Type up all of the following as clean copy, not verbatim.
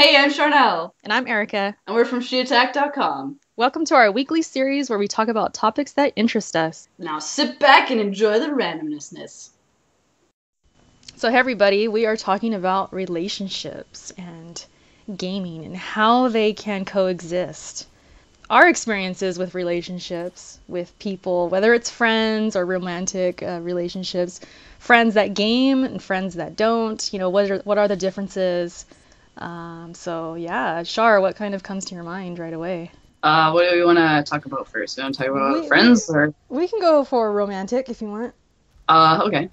Hey, I'm Charnelle, And I'm Erica. and we're from SheAttack.com. Welcome to our weekly series where we talk about topics that interest us. Now sit back and enjoy the randomness. So, hey everybody, we are talking about relationships and gaming and how they can coexist. Our experiences with relationships with people, whether it's friends or romantic relationships, friends that game and friends that don't, what are the differences? So yeah, Shar, what kind of comes to your mind right away? What do we want to talk about first? We want to talk about We, we friends or? we can go for romantic if you want. Okay.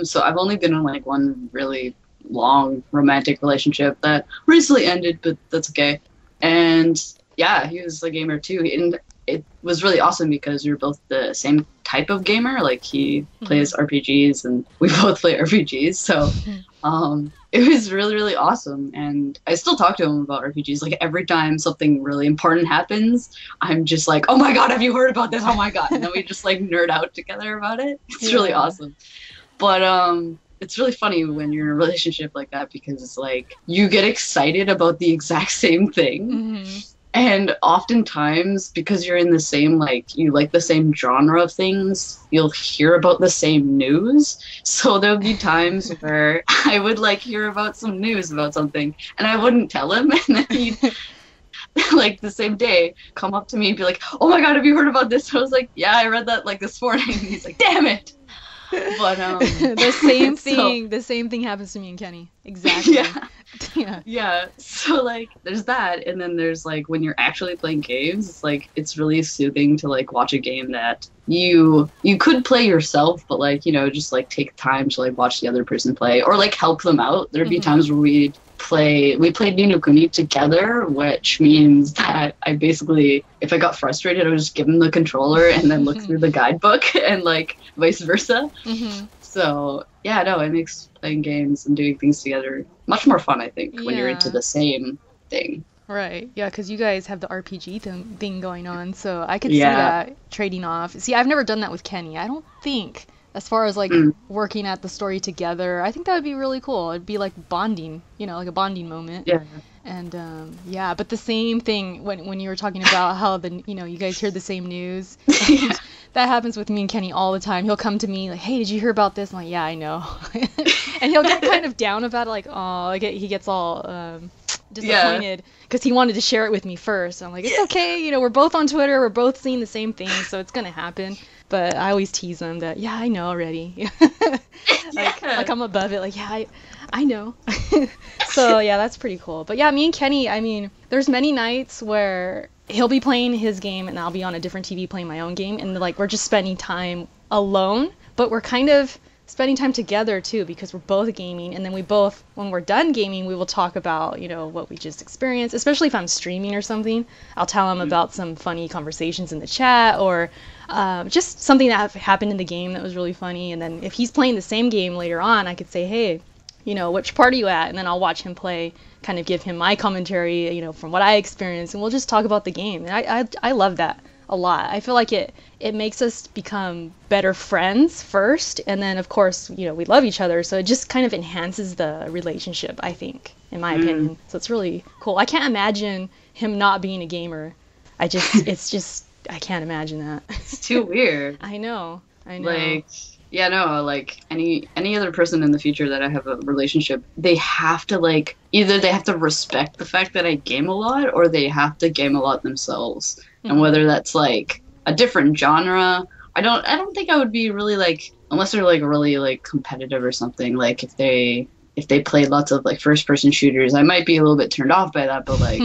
So I've only been in like one really long romantic relationship that recently ended, but that's okay. And yeah, he was a gamer too, and it was really awesome because we were both the same type of gamer. Like he plays RPGs, and we both play RPGs. So, it was really, really awesome. And I still talk to him about RPGs. Like every time something really important happens, I'm just like, oh my God, have you heard about this? Oh my God. And then we just like nerd out together about it. It's really awesome. But it's really funny when you're in a relationship like that because it's like you get excited about the exact same thing. And oftentimes, because you're in the same, like, you like the same genre of things, you'll hear about the same news. So there'll be times where I would, like, hear about some news about something, and I wouldn't tell him, and then he'd, like, the same day, come up to me and be like, oh my God, have you heard about this? I was like, yeah, I read that, like, this morning. And he's like, damn it! But, the same thing happens to me and Kenny. Exactly. Yeah. So like there's that, and then there's like when you're actually playing games, it's like it's really soothing to like watch a game that you could play yourself, but like, just like take time to like watch the other person play or like help them out. There'd be times where we played Ni no Kuni together, which means that I basically, if I got frustrated, I would just give him the controller and then look through the guidebook and like vice versa. So yeah, no, it makes playing games and doing things together much more fun, I think, when you're into the same thing. Right. Yeah, because you guys have the RPG thing going on, so I could see that trading off. See, I've never done that with Kenny. I don't think, as far as like working at the story together, I think that would be really cool. It'd be like bonding, like a bonding moment. Yeah. And but the same thing when you were talking about how you guys hear the same news. That happens with me and Kenny all the time. He'll come to me like, "Hey, did you hear about this?" I'm like, "Yeah, I know." And he'll get kind of down about it, like, "Oh," he gets all disappointed because he wanted to share it with me first. I'm like, "It's okay, we're both on Twitter, we're both seeing the same thing, so it's gonna happen." But I always tease him that, "Yeah, I know already." like I'm above it. Like, "Yeah, I know." So yeah, that's pretty cool. But yeah, me and Kenny, I mean, there's many nights where he'll be playing his game and I'll be on a different TV playing my own game, and like we're just spending time alone, but we're kind of spending time together too because we're both gaming, and then we both, when we're done gaming, we will talk about what we just experienced. Especially if I'm streaming or something, I'll tell him about some funny conversations in the chat or just something that happened in the game that was really funny. And then if he's playing the same game later on, I could say, "Hey, which part are you at?" And then I'll watch him play, kind of give him my commentary, from what I experienced, and we'll just talk about the game. And I love that a lot. I feel like it makes us become better friends first, and then of course, we love each other, so it just kind of enhances the relationship, I think, in my opinion. So it's really cool. I can't imagine him not being a gamer. It's just, I can't imagine that. It's too weird. I know. Like, yeah, no, like any other person in the future that I have a relationship, they have to like, either they have to respect the fact that I game a lot or they have to game a lot themselves. And whether that's like a different genre, I don't think I would be really like, unless they're like really like competitive or something, like if they play lots of like first person shooters, I might be a little bit turned off by that, but like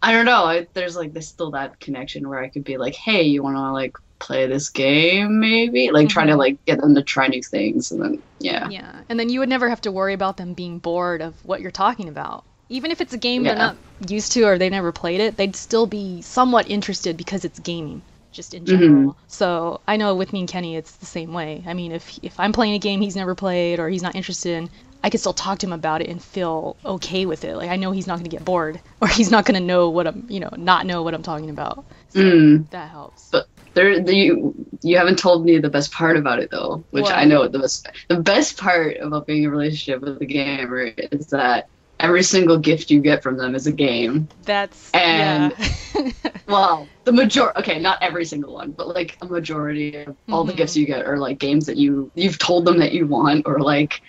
I don't know, there's still that connection where I could be like, "Hey, you want to like play this game maybe?" Like trying to like get them to try new things, and then yeah, and then you would never have to worry about them being bored of what you're talking about. Even if it's a game they're not used to or they never played it, they'd still be somewhat interested because it's gaming, just in general. So I know with me and Kenny, it's the same way. I mean, if I'm playing a game he's never played or he's not interested in, I can still talk to him about it and feel okay with it. Like I know he's not going to get bored or he's not going to know what I'm, not know what I'm talking about. So that helps. But you haven't told me the best part about it though, which I know the best part about being in a relationship with a gamer is that every single gift you get from them is a game. That's And yeah. well, the majority, okay, not every single one, but like a majority of all the gifts you get are like games that you've told them that you want, or like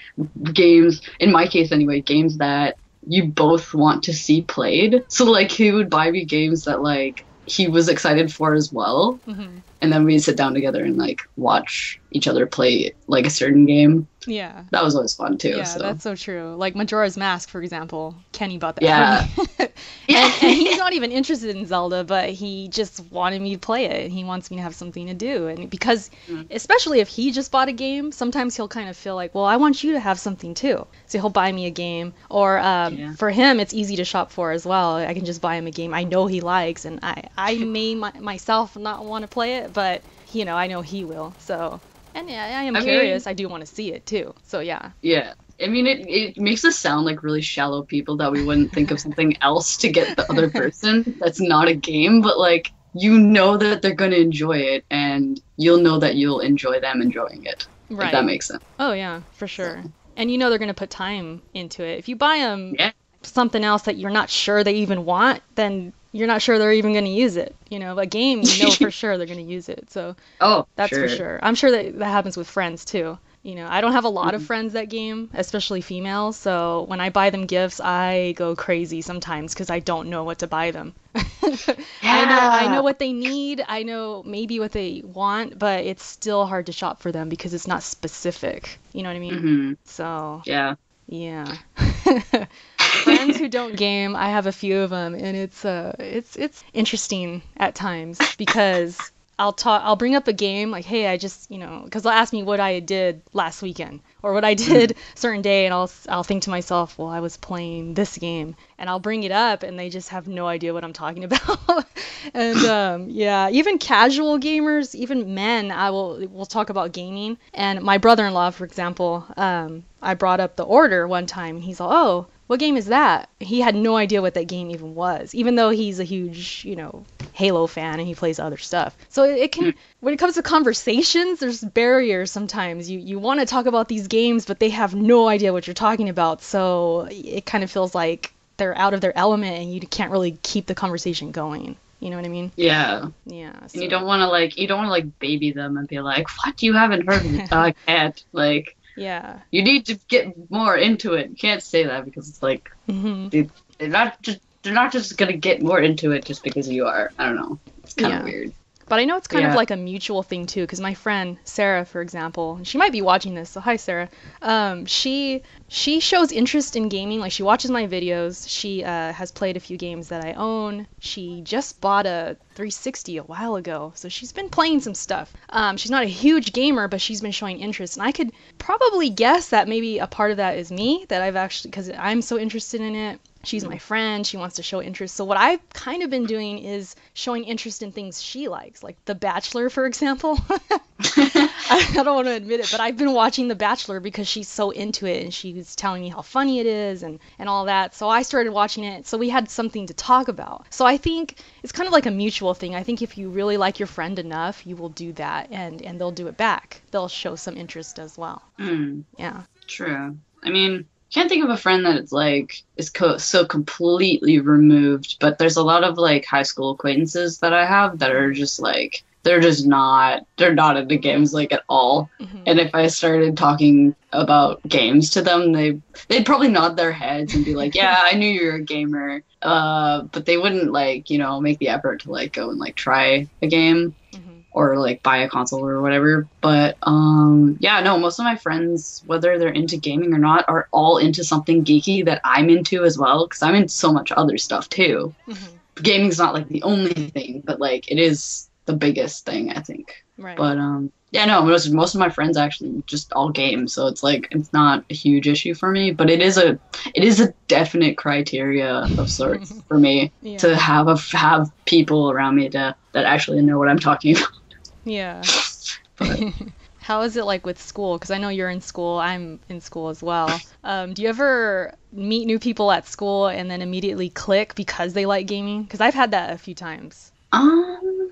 games, in my case anyway, games that you both want to see played. So like he would buy me games that like he was excited for as well. And then we'd sit down together and like watch each other play like a certain game. Yeah. That was always fun too. Yeah, So. that's so true. Like Majora's Mask, for example. Kenny bought that Yeah. for me. and he's not even interested in Zelda, but he just wanted me to play it. He wants me to have something to do. And because, especially if he just bought a game, sometimes he'll kind of feel like, well, I want you to have something too. So he'll buy me a game. Or for him, it's easy to shop for as well. I can just buy him a game I know he likes, and I may myself not want to play it, but you know, I know he will. So, and yeah, I am curious. I do want to see it too. So yeah. Yeah. I mean, it makes us sound like really shallow people that we wouldn't think of something else to get the other person that's not a game, but like, you know that they're going to enjoy it, and you'll know that you'll enjoy them enjoying it. Right. If that makes sense. Oh yeah, for sure. So. And you know they're going to put time into it. If you buy them something else that you're not sure they even want, then you're not sure they're even going to use it. You know, a game, you know for sure they're going to use it. So that's for sure. I'm sure that happens with friends too. You know, I don't have a lot of friends that game, especially females. So when I buy them gifts, I go crazy sometimes because I don't know what to buy them. I know what they need. I know maybe what they want, but it's still hard to shop for them because it's not specific. You know what I mean? So yeah. Friends who don't game, I have a few of them, and it's interesting at times because I'll bring up a game like, hey, I just, you know, because they'll ask me what I did last weekend or what I did certain day, and I'll think to myself, well, I was playing this game, and I'll bring it up, and they just have no idea what I'm talking about. And even casual gamers, even men, we'll talk about gaming. And my brother-in-law, for example, I brought up The Order one time. He's all, oh, what game is that? He had no idea what that game even was, even though he's a huge, you know, Halo fan and he plays other stuff. So it can, when it comes to conversations, there's barriers sometimes. You want to talk about these games, but they have no idea what you're talking about. So it kind of feels like they're out of their element and you can't really keep the conversation going. You know what I mean? Yeah. Yeah. So. And you don't want to like baby them and be like, what? You haven't heard of it? I can't. Like, yeah. You need to get more into it. You can't say that because it's like they're not just gonna get more into it just because you are. I don't know. It's kind of weird. But I know it's kind of like a mutual thing too, because my friend Sarah, for example, she might be watching this, so hi Sarah. She shows interest in gaming. Like she watches my videos. She has played a few games that I own. She just bought a 360 a while ago, so she's been playing some stuff. She's not a huge gamer, but she's been showing interest, and I could probably guess that maybe a part of that is me, that I've actually, because I'm so interested in it. She's my friend. She wants to show interest. So what I've kind of been doing is showing interest in things she likes, like The Bachelor, for example. I don't want to admit it, but I've been watching The Bachelor because she's so into it, and she was telling me how funny it is and all that. So I started watching it. So we had something to talk about. So I think it's kind of like a mutual thing. I think if you really like your friend enough, you will do that, and they'll do it back. They'll show some interest as well. Yeah. True. I mean, can't think of a friend that it's like is so completely removed, but there's a lot of like high school acquaintances that I have that are just like they're not into games like at all. And if I started talking about games to them, they'd probably nod their heads and be like, yeah, I knew you were a gamer, but they wouldn't like, you know, make the effort to like go and like try a game. Or like buy a console or whatever. But most of my friends, whether they're into gaming or not, are all into something geeky that I'm into as well, because I'm into so much other stuff too. Gaming's not like the only thing, but like it is the biggest thing, I think. Right. But most of my friends actually just all game, so it's like it's not a huge issue for me, but it is a definite criteria of sorts for me to have people around me that actually know what I'm talking about. Yeah. How is it like with school? Because I know you're in school. I'm in school as well. Do you ever meet new people at school and then immediately click because they like gaming? Because I've had that a few times.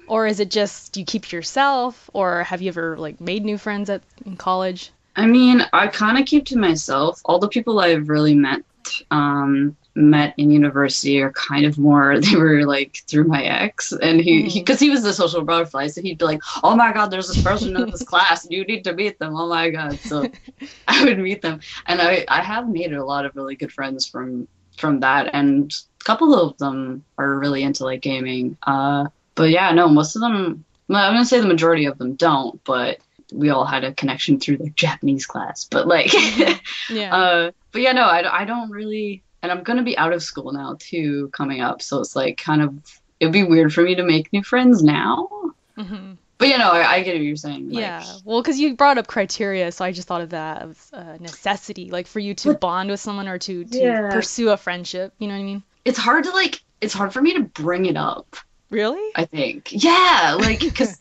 Or is it just you keep to yourself? Or have you ever like made new friends in college? I mean, I kind of keep to myself. All the people I've really met met in university are kind of more, they were like through my ex, and because he was the social butterfly, so he'd be like, oh my god, there's this person in this class and you need to meet them, oh my god. So I would meet them, and I have made a lot of really good friends from that, and a couple of them are really into like gaming, but yeah, no, most of them, well, I'm gonna say the majority of them don't, but we all had a connection through the Japanese class, but like Yeah. but yeah, no, I don't really. And I'm going to be out of school now too, coming up. So it's like kind of, it'd be weird for me to make new friends now. Hmm. But you know, I get what you're saying. Like, Yeah. Well, because you brought up criteria, so I just thought of that as a necessity, like for you to but bond with someone or to yeah, pursue a friendship. You know what I mean? it's hard for me to bring it up. Really? I think. Yeah, like, because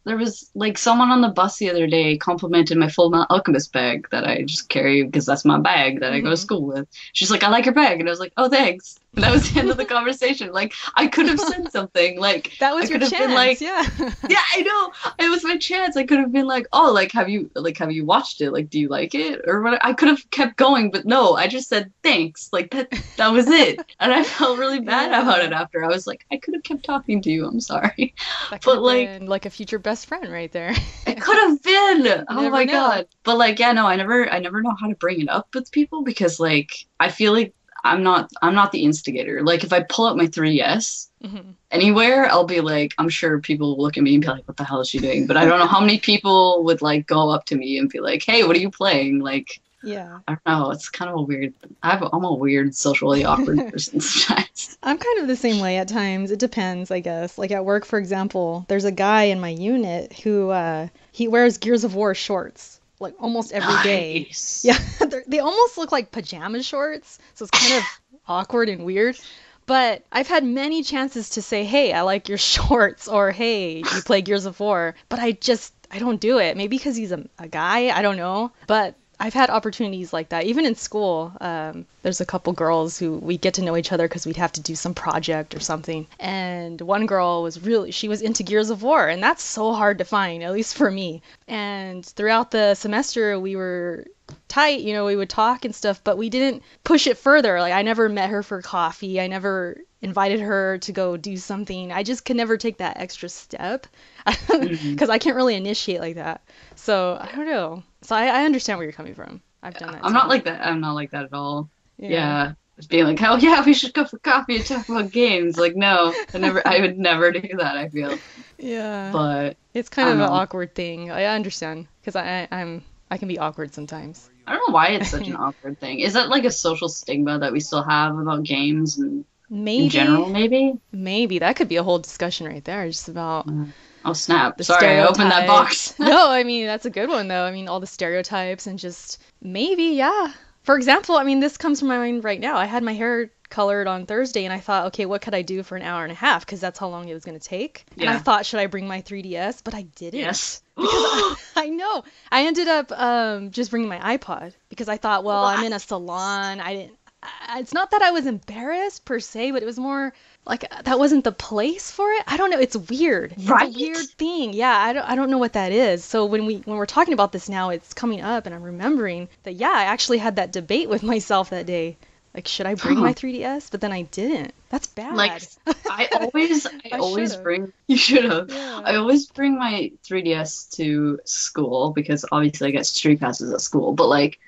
there was like someone on the bus the other day complimented my Full Metal Alchemist bag that I just carry because that's my bag that I go to Hmm. school with. She's like, I like your bag. And I was like, oh, thanks. And that was the end of the conversation. Like, I could have said something. Like, That I was your could have been chance. like, Yeah. yeah, I know. It was my chance. I could have been like, oh, like, have you watched it? Like, do you like it? Or what? I could have kept going, but no, I just said thanks. Like that was it. And I felt really bad about Yeah. it after. I was like, I could have kept talking to you. I'm sorry. That could But have like, been like a future best friend right there. it could have been. You Oh never my know. God. But like, yeah, no, I never know how to bring it up with people because like I feel like I'm not the instigator. Like if I pull out my 3DS Hmm. anywhere, I'll be like, I'm sure people will look at me and be like, what the hell is she doing? But I don't know how many people would like go up to me and be like, hey, what are you playing? Like, Yeah. I don't know. It's kind of a weird, I'm a weird, socially awkward person sometimes. I'm kind of the same way at times. It depends, I guess. Like at work, for example, there's a guy in my unit who he wears Gears of War shorts like almost every day. Nice. Yeah, they almost look like pajama shorts, so it's kind of awkward and weird. But I've had many chances to say, "Hey, I like your shorts," or "Hey, you play Gears of War," but I don't do it. Maybe because he's a guy, I don't know. But I've had opportunities like that. Even in school, there's a couple girls who we get to know each other because we'd have to do some project or something. And one girl she was into Gears of War, and that's so hard to find, at least for me. And throughout the semester, we were tight, we would talk and stuff, but we didn't push it further. Like I never met her for coffee. I never invited her to go do something. I just could never take that extra step Mhm. because I can't really initiate like that. So I don't know. So I understand where you're coming from. I've done that I'm not too. like that. I'm not like that at all. Yeah. Yeah. Just being like, oh yeah, we should go for coffee and talk about games. Like, no, I would never do that, I feel. Yeah. But It's I kind of don't an know. awkward thing. I understand because I can be awkward sometimes. I don't know why it's such an awkward thing. Is that like a social stigma that we still have about games and in general, Maybe, maybe? maybe that could be a whole discussion right there, just about Mm. Oh snap. the Sorry, I opened that stereotypes. box. No, I mean, that's a good one though. I mean, all the stereotypes and just maybe, yeah. For example, I mean, this comes to my mind right now. I had my hair colored on Thursday and I thought, okay, what could I do for an hour and a half? Because that's how long it was going to take. And I Yeah. thought, should I bring my 3DS? But I didn't. Yes. Because I know. I ended up just bringing my iPod because I thought, well, I'm in a What? salon. It's not that I was embarrassed per se, but it was more like that wasn't the place for it. I don't know. It's weird. It's a Right? weird thing. Yeah, I don't know what that is. So when we're talking about this now, it's coming up and I'm remembering that yeah, I actually had that debate with myself that day. Like, should I bring my Huh. 3DS? But then I didn't. That's Like bad. I I always should've. bring you should have. Yeah. I always bring my 3DS to school because obviously I get street passes at school, but like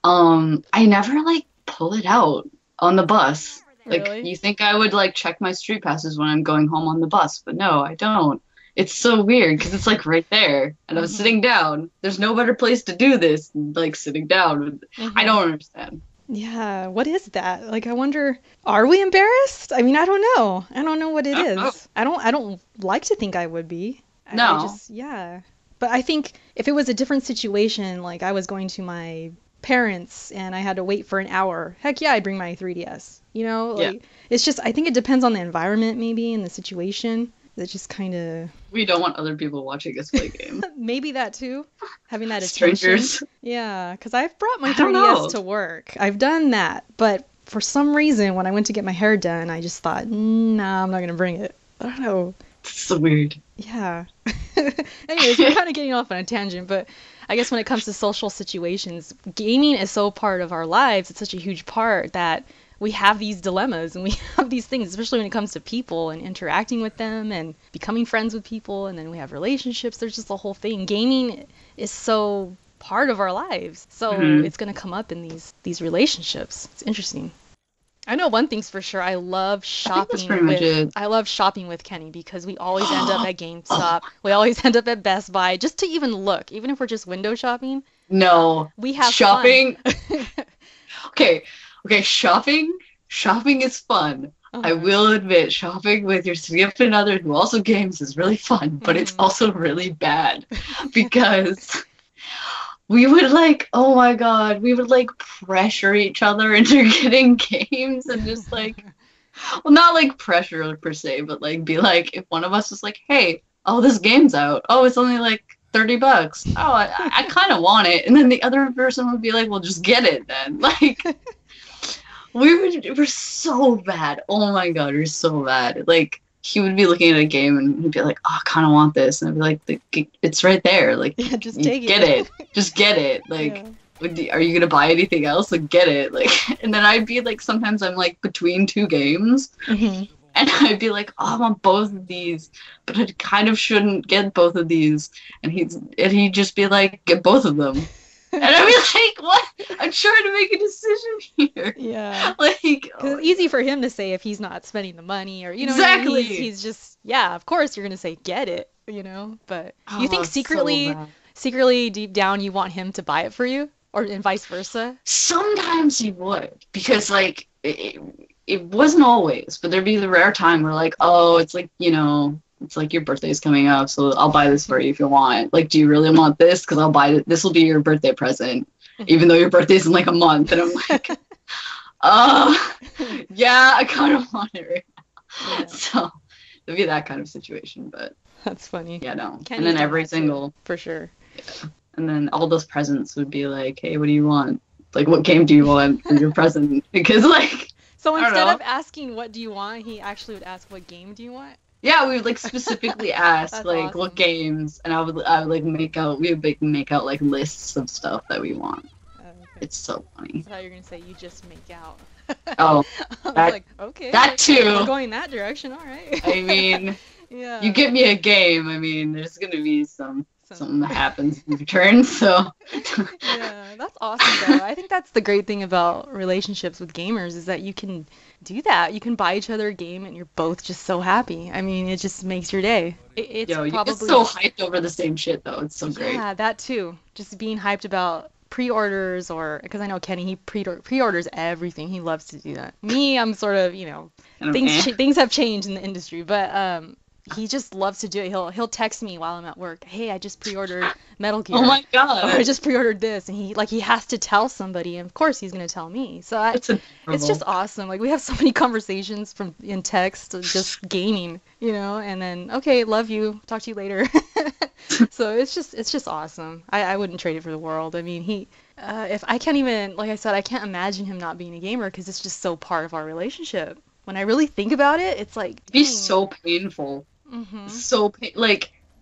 Hmm. I never like pull it out on the bus. Like Really? you think I would like check my street passes when I'm going home on the bus, but no, I don't. It's so weird because it's like right there and I'm Hmm. sitting down. There's no better place to do this than like sitting down. I Hmm. don't understand. Yeah, what is that? Like, I wonder, are we embarrassed? I mean, I don't know. I don't know what it I don't know. is. I don't like to think I would be. I No. just, yeah. But I think if it was a different situation, like I was going to my parents and I had to wait for an hour, heck yeah, I'd bring my 3DS. Yeah. Like it's just, I think it depends on the environment maybe and the situation. That just kind of, We don't want other people watching us play games. maybe that too, having that attention. Strangers. Yeah, because I've brought my I don't 3DS know. to work. I've done that, but for some reason, when I went to get my hair done, I just thought, nah, I'm not gonna bring it. I don't know. It's so weird. Yeah. Anyways, we're kind of getting off on a tangent, but I guess when it comes to social situations, gaming is so part of our lives. It's such a huge part that we have these dilemmas and we have these things, especially when it comes to people and interacting with them and becoming friends with people, and then we have relationships. There's just a whole thing. Gaming is so part of our lives. So Hmm. it's going to come up in these relationships. It's interesting. I know one thing's for sure. I think that's pretty much it. I love shopping with Kenny because we always end up at GameStop. We always end up at Best Buy just to even look. Even if we're just window shopping, No, we have fun. shopping. Okay, okay, shopping is fun. I Uh-huh. will admit, shopping with your significant other who also games is really fun, but it's Hmm. also really bad because we would like, oh my God, we would like pressure each other into getting games and just like, well, not like pressure per se, but like be like, if one of us was like, hey, oh, this game's out. Oh, it's only like $30. Oh, I kind of want it. And then the other person would be like, well, just get it then. Like, we're so bad. Oh my God, we're so bad. Like, he would be looking at a game and he'd be like, oh, I kind of want this. And I'd be like, it's right there. Like, Yeah, just you take get it. it. Just get it. Like, Yeah. are you gonna buy anything else? Like, get it. Like, and then I'd be like, sometimes I'm like between two games, Hmm. and I'd be like, oh, I want both of these, but I kind of shouldn't get both of these. And he'd just be like, get both of them. And I'd be like, what? I'm trying to make a decision here. Yeah. Like, Because oh it's my easy God. for him to say if he's not spending the money or you know what I mean? Exactly. He's just yeah, of course you're gonna say get it, you know? But do you think Oh, so bad. secretly deep down you want him to buy it for you? Or and vice versa? Sometimes he would, because like it wasn't always, but there'd be the rare time where like, oh, it's like, it's like your birthday's coming up, so I'll buy this for you if you want. Like, do you really want this? Because I'll buy it. This will be your birthday present, even though your birthday's in like a month. And I'm like, uh, yeah, I kind of want it right now. Yeah, So it'd be that kind of situation, but that's funny. yeah, no. And Kenny's then done that too, for sure. and then all those presents would be like, hey, what do you want? Like, what game do you want for your present? Because like, So I don't instead know. of asking what do you want, he actually would ask what game do you want? Yeah, we would like specifically ask That's like what awesome. games, and I would like make out like lists of stuff that we want. Oh, okay. It's so funny. I thought you were gonna say you just make out. Oh, I was that like, okay, that we're too. going that direction, all right. I mean, you Yeah. give me a game. I mean, there's gonna be something Some that happens in return. So, Yeah, that's awesome though. I think that's the great thing about relationships with gamers is that you can do that. You can buy each other a game and you're both just so happy. I mean, it just makes your day. It's yo, you get so probably, hyped over the same shit though. It's so great. yeah, that too. Just being hyped about pre-orders or because I know Kenny, he pre-orders everything. He loves to do that. Me, I'm sort of, Kind of eh. things have changed in the industry, but he just loves to do it. He'll text me while I'm at work. Hey, I just pre-ordered Metal Oh Gear. my Or I god, just pre-ordered this, and he has to tell somebody, and of course he's gonna tell me. that's It's just adorable. awesome. Like we have so many conversations from in text, just gaming, and then okay, love you, talk to you later. So it's just awesome. I wouldn't trade it for the world. I mean, if I can't even, like I said, I can't imagine him not being a gamer because it's just so part of our relationship. When I really think about it, it's like, It'd be dang. so painful. Mm-hmm.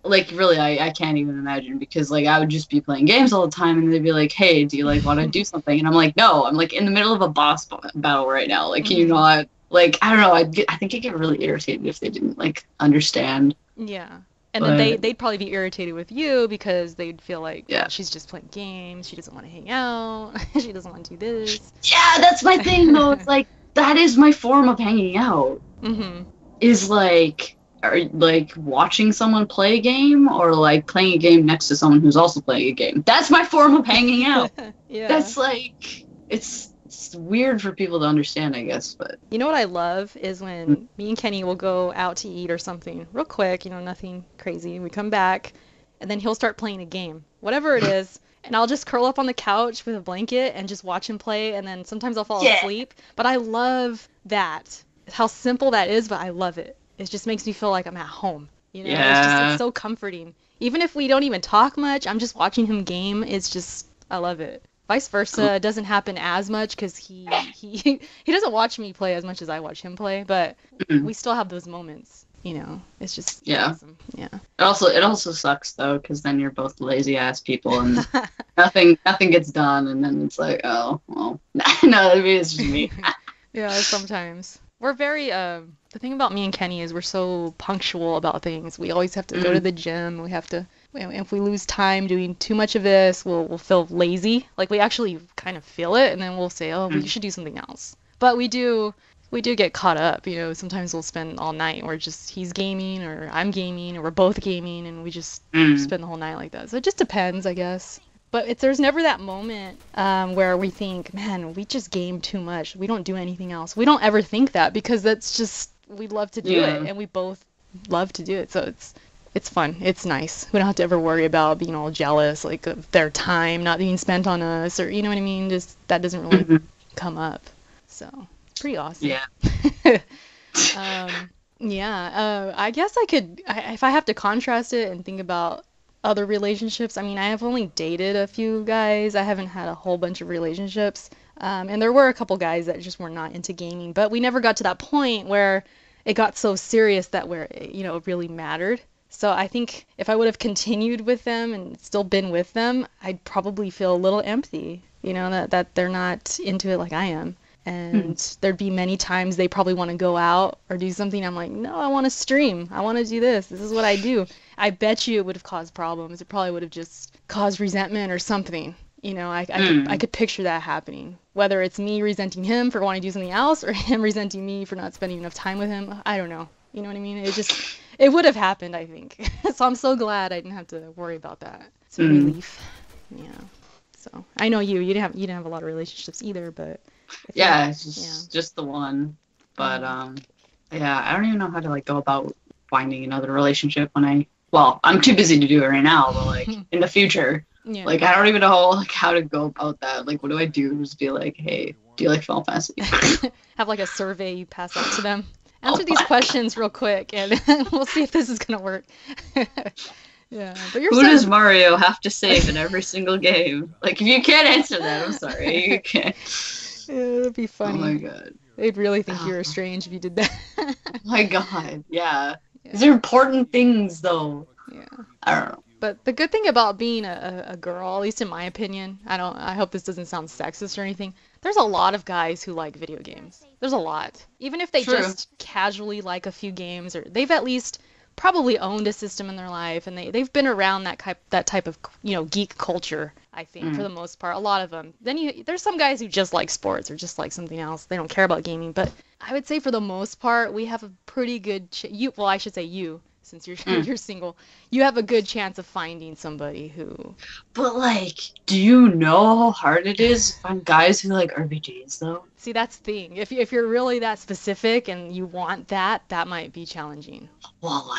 Like really, I can't even imagine because like I would just be playing games all the time and they'd be like, hey, do you like want to do something? And I'm like, no, I'm like in the middle of a battle right now, like can you Mm-hmm. not, like I don't know, I think I'd get really irritated if they didn't like understand. Yeah. And then But they'd probably be irritated with you because they'd feel like, well, yeah, she's just playing games. She doesn't want to hang out. She doesn't want to do this. yeah, that's my thing though. It's like that is my form of hanging out, Mm-hmm. is like, are like watching someone play a game or like playing a game next to someone who's also playing a game. That's my form of hanging out. Yeah. That's like it's weird for people to understand, I guess, but You know what I love is when me and Kenny will go out to eat or something real quick, nothing crazy. We come back and then he'll start playing a game, whatever it is, and I'll just curl up on the couch with a blanket and just watch him play and then sometimes I'll fall yeah, asleep. But I love that. How simple that is, but I love it. It just makes me feel like I'm at home. It's yeah. so comforting. Even if we don't even talk much, I'm just watching him game. It's just I love it. Vice versa, it doesn't happen as much because he he doesn't watch me play as much as I watch him play, but Mhm. we still have those moments. You know, it's just Yeah. awesome. Yeah. It also sucks though, because then you're both lazy ass people and nothing gets done, and then it's like, oh well, no, maybe it's just me. Yeah, sometimes. We're very the thing about me and Kenny is we're so punctual about things. We always have to go to the gym. We have to if we lose time doing too much of this, we'll feel lazy. Like we actually kind of feel it and then we'll say, "Oh, we should do something else." But we do get caught up, you know. Sometimes we'll spend all night or just he's gaming or I'm gaming or we're both gaming and we just spend the whole night like that. So it just depends, I guess. But there's never that moment where we think, man, we just game too much. We don't do anything else. We don't ever think that because that's just we love to do it, and we both love to do it. So it's fun. It's nice. We don't have to ever worry about being all jealous, like of their time not being spent on us, or you know what I mean. Just that doesn't really come up. So it's pretty awesome. Yeah. Yeah. I guess if I have to contrast it and think about other relationships. I mean, I have only dated a few guys. I haven't had a whole bunch of relationships. And there were a couple guys that just were not into gaming, but we never got to that point where it got so serious that it really mattered. So I think if I would have continued with them and still been with them, I'd probably feel a little empty, that they're not into it like I am. And there'd be many times they probably want to go out or do something. I'm like, no, I want to stream. I want to do this. This is what I do. I bet you it would have caused problems. It probably would have just caused resentment or something. I could picture that happening. Whether it's me resenting him for wanting to do something else or him resenting me for not spending enough time with him. I don't know. You know what I mean? It would have happened, I think. So I'm so glad I didn't have to worry about that. It's a relief. Yeah. So I know you didn't have a lot of relationships either, but Yeah, it's just the one. But yeah, I don't even know how to go about finding another relationship when I'm too busy to do it right now, but in the future, I don't even know how to go about that. What do I do? Just be like, hey, do you like Final Fantasy? Have a survey you pass out to them. Answer these questions real quick, and we'll see if this is gonna work. Yeah, but Who does Mario have to save in every single game? If you can't answer that, I'm sorry, you can't. It would be funny. Oh my god. They'd really think you were strange if you did that. Oh my god, yeah. These are important things, though. Yeah. I don't know. But the good thing about being a girl, at least in my opinion, I hope this doesn't sound sexist or anything, there's a lot of guys who like video games. There's a lot. Even if they just casually like a few games, or they've at least probably owned a system in their life, and they've been around that type of geek culture. I think for the most part, a lot of them. Then there's some guys who just like sports or just like something else. They don't care about gaming. But I would say for the most part, we have a pretty good I should say you, since you're single, you have a good chance of finding somebody who. But do you know how hard it is to find guys who like RPGs though? See, that's the thing. If you're really that specific and you want that might be challenging. Well,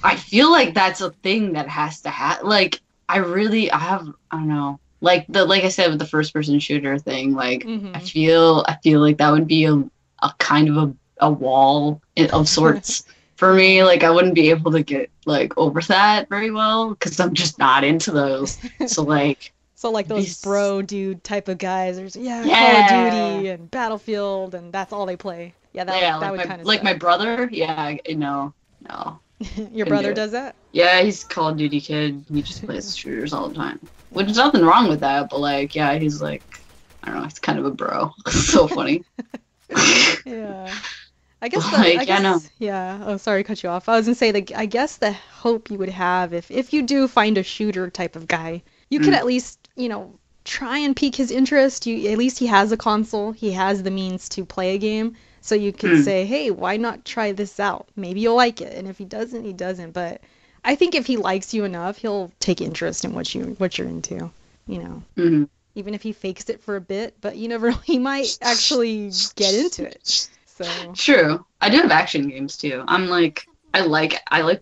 I feel like that's a thing that has to happen. I don't know. Like I said with the first person shooter thing, I feel like that would be a kind of a wall of sorts for me. I wouldn't be able to get over that very well because I'm just not into those. So those bro dude type of guys, there's Call of Duty and Battlefield and that's all they play. Yeah, that would kind of my brother. Yeah, no. Your brother does that? Yeah, he's a Call of Duty kid. He just plays shooters all the time. Which is nothing wrong with that, but he's I don't know, he's kind of a bro. So funny. Yeah. I guess yeah. Oh, sorry to cut you off. I was gonna say I guess the hope you would have if you do find a shooter type of guy, you could at least, try and pique his interest. At least he has a console, he has the means to play a game. So you could say, hey, why not try this out? Maybe you'll like it. And if he doesn't, he doesn't. But I think if he likes you enough, he'll take interest in what you're into, Even if he fakes it for a bit, but you never know, he might actually get into it. So true. I do have action games too. I like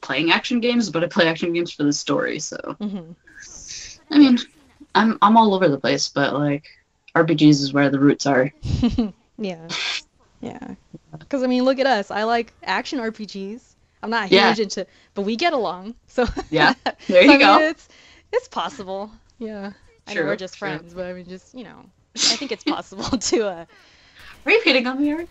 playing action games, but I play action games for the story. So I mean, I'm all over the place, but RPGs is where the roots are. Yeah. Yeah, because look at us. I like action RPGs. I'm not huge into, but we get along. So yeah, there you go. It's possible. Yeah, I know we're just friends, but I think it's possible to. Are you hitting on me, Eric?